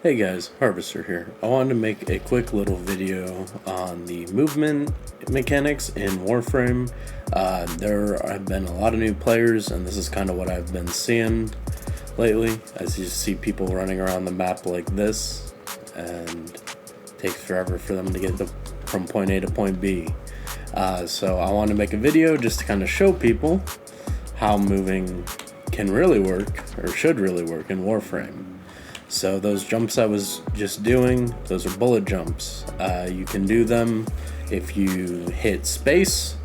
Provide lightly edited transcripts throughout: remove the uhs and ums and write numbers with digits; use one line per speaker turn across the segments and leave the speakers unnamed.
Hey guys, Harvester here. I wanted to make a quick little video on the movement mechanics in Warframe. There have been a lot of new players, and this is kind of what I've been seeing lately. As you see people running around the map like this, and it takes forever for them to get from point A to point B. So I want to make a video just to kind of show people how moving can really work, or should really work in Warframe. So those jumps I was just doing, those are bullet jumps. You can do them if you hit space,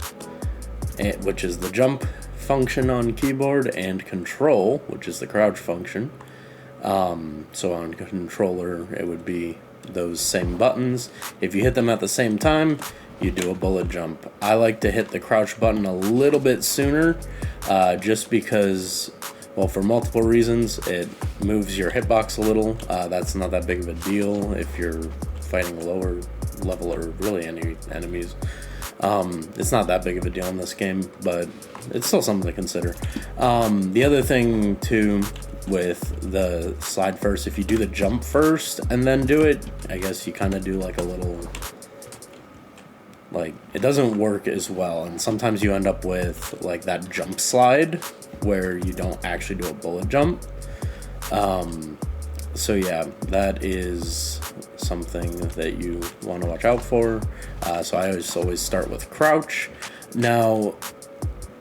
which is the jump function on keyboard, and control, which is the crouch function. So on controller, it would be those same buttons. If you hit them at the same time, you do a bullet jump. I like to hit the crouch button a little bit sooner, just because, well, for multiple reasons. It moves your hitbox a little. That's not that big of a deal if you're fighting lower level or really any enemies. It's not that big of a deal in this game, but it's still something to consider. The other thing too with the slide first, if you do the jump first and then do it, I guess you kind of do like a little, like, it doesn't work as well, and sometimes you end up with like that jump slide where you don't actually do a bullet jump. So yeah, that is something that you want to watch out for. So I always start with crouch. Now,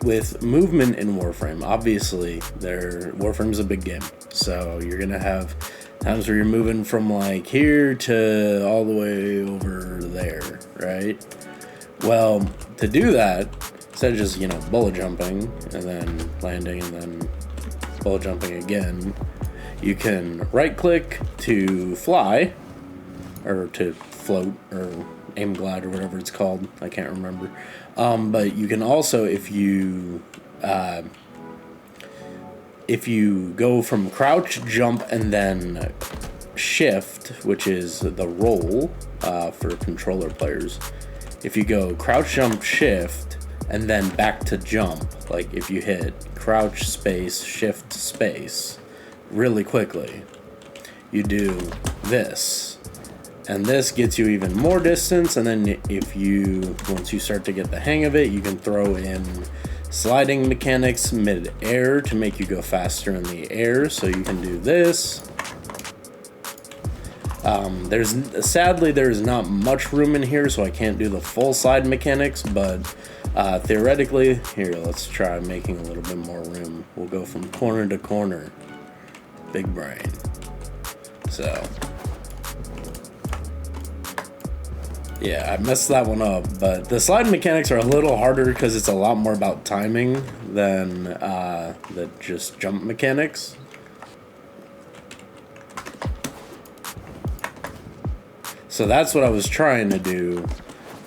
with movement in Warframe, obviously Warframe's a big game, so you're gonna have times where you're moving from like here to all the way over there, right? Well, to do that, instead of just, bullet jumping and then landing and then bullet jumping again, you can right click to fly, or to float, or aim glide, or whatever it's called. I can't remember. But you can also, if you go from crouch, jump, and then shift, which is the roll for controller players. If you go crouch, jump, shift, and then back to jump, like if you hit crouch, space, shift, space really quickly, you do this. And this gets you even more distance, and then once you start to get the hang of it, you can throw in sliding mechanics mid-air to make you go faster in the air, so you can do this. Sadly, there's not much room in here, so I can't do the full slide mechanics, but theoretically, here, let's try making a little bit more room. We'll go from corner to corner. Big brain. So, yeah, I messed that one up, but the slide mechanics are a little harder because it's a lot more about timing than the just jump mechanics. So that's what I was trying to do,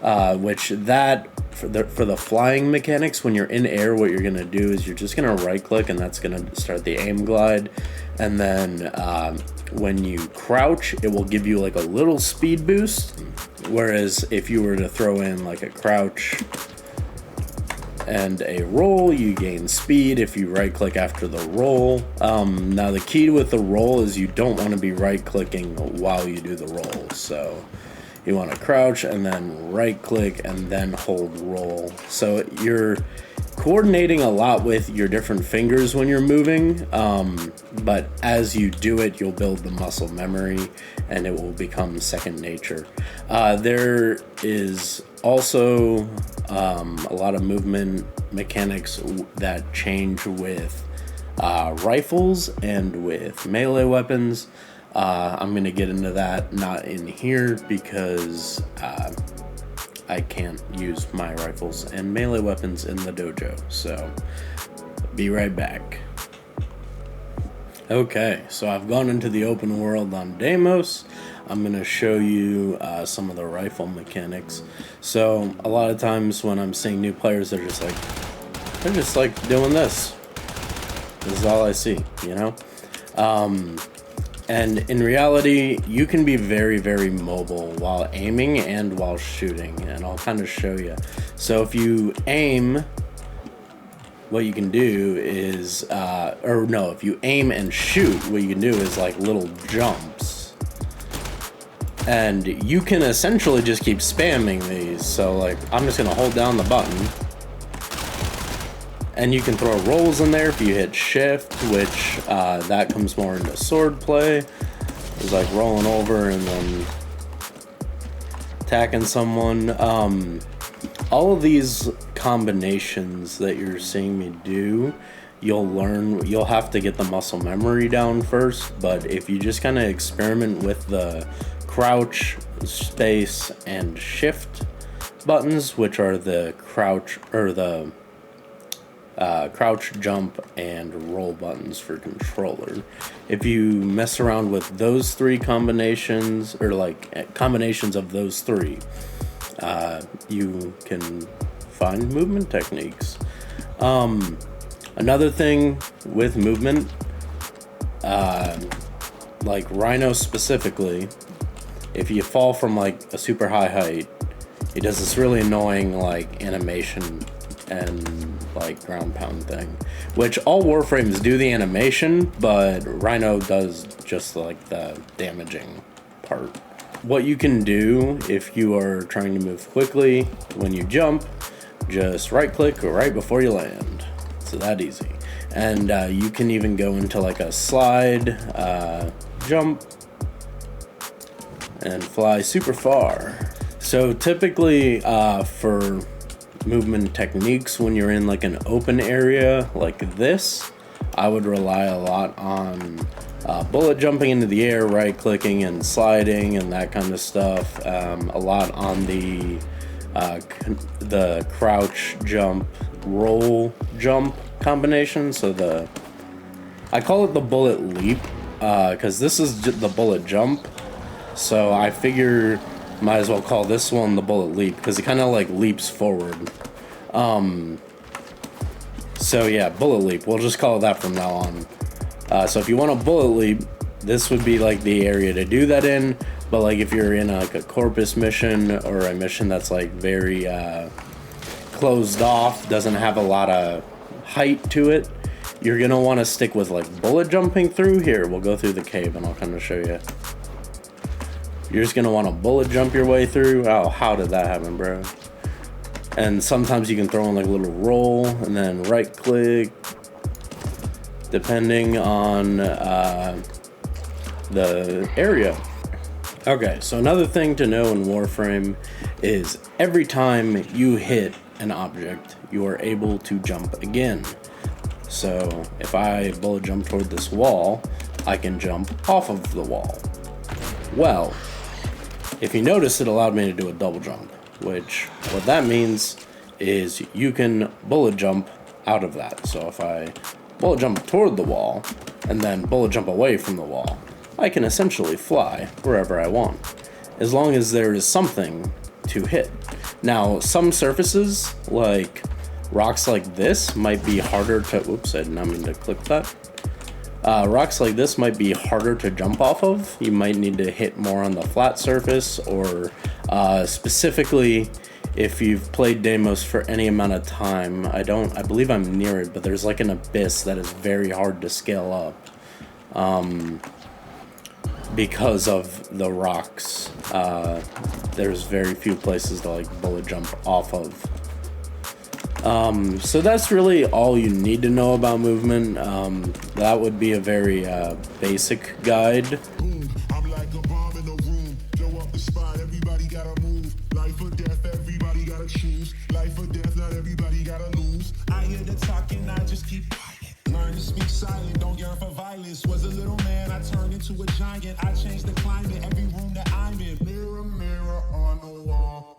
for the flying mechanics, when you're in air, what you're going to do is you're just going to right click, and that's going to start the aim glide. And then when you crouch, it will give you like a little speed boost. Whereas if you were to throw in like a crouch and a roll, you gain speed if you right click after the roll. Now the key with the roll is you don't want to be right clicking while you do the roll. So you want to crouch and then right click and then hold roll. So you're coordinating a lot with your different fingers when you're moving, but as you do it, you'll build the muscle memory and it will become second nature. There is also a lot of movement mechanics that change with rifles and with melee weapons. I'm going to get into that, not in here, because I can't use my rifles and melee weapons in the dojo. So, be right back. Okay, so I've gone into the open world on Deimos. I'm going to show you some of the rifle mechanics. So, a lot of times when I'm seeing new players, they're just like doing this. This is all I see, And in reality, you can be very, very mobile while aiming and while shooting, and I'll kind of show you. So if you aim, what you can do is, if you aim and shoot, what you can do is like little jumps. And you can essentially just keep spamming these. So like, I'm just gonna hold down the button. And you can throw rolls in there if you hit shift, which that comes more into sword play. It's like rolling over and then attacking someone. All of these combinations that you're seeing me do, you'll have to get the muscle memory down first, but if you just kind of experiment with the crouch, space, and shift buttons, which are the crouch, or the crouch, jump, and roll buttons for controller. If you mess around with those three combinations, or like combinations of those three, you can find movement techniques. Another thing with movement, like Rhino specifically, if you fall from like a super high height, it does this really annoying like animation and like ground pound thing, which all Warframes do the animation, but Rhino does just like the damaging part. What you can do if you are trying to move quickly, when you jump, just right click right before you land. So that easy. And you can even go into like a slide, jump, and fly super far. So typically for movement techniques, when you're in like an open area like this, I would rely a lot on bullet jumping into the air, right clicking and sliding and that kind of stuff. A lot on the crouch, jump, roll, jump combination. So I call it the bullet leap because this is the bullet jump, so I figure might as well call this one the bullet leap because it kind of like leaps forward. So yeah, bullet leap, we'll just call it that from now on. So if you want a bullet leap, this would be like the area to do that in. But like if you're in like a corpus mission, or a mission that's like very closed off, doesn't have a lot of height to it, you're gonna want to stick with like bullet jumping through here. We'll go through the cave and I'll kind of show you. You're just gonna want to bullet jump your way through. Oh, how did that happen, bro? And sometimes you can throw in like a little roll and then right click, depending on the area. Okay, so another thing to know in Warframe is every time you hit an object, you are able to jump again. So if I bullet jump toward this wall, I can jump off of the wall. Well, if you notice, it allowed me to do a double jump, which what that means is you can bullet jump out of that. So if I bullet jump toward the wall and then bullet jump away from the wall, I can essentially fly wherever I want, as long as there is something to hit. Now, some surfaces, like rocks like this, might be harder to, whoops, I did not mean to click that. Rocks like this might be harder to jump off of. You might need to hit more on the flat surface, or specifically, if you've played Deimos for any amount of time, I believe I'm near it, but there's like an abyss that is very hard to scale up. Because of the rocks, there's very few places to like bullet jump off of. So that's really all you need to know about movement. That would be a very basic guide.
I'm like a bomb in a room. Blow up the spot, everybody gotta move. Life or death, everybody gotta choose. Life or death, not everybody gotta lose. I hear the talking, I just keep quiet. Learn to speak silent, don't yearn for violence. Was a little man, I turned into a giant. I changed the climate, every room that I'm in. Mirror, mirror on the wall.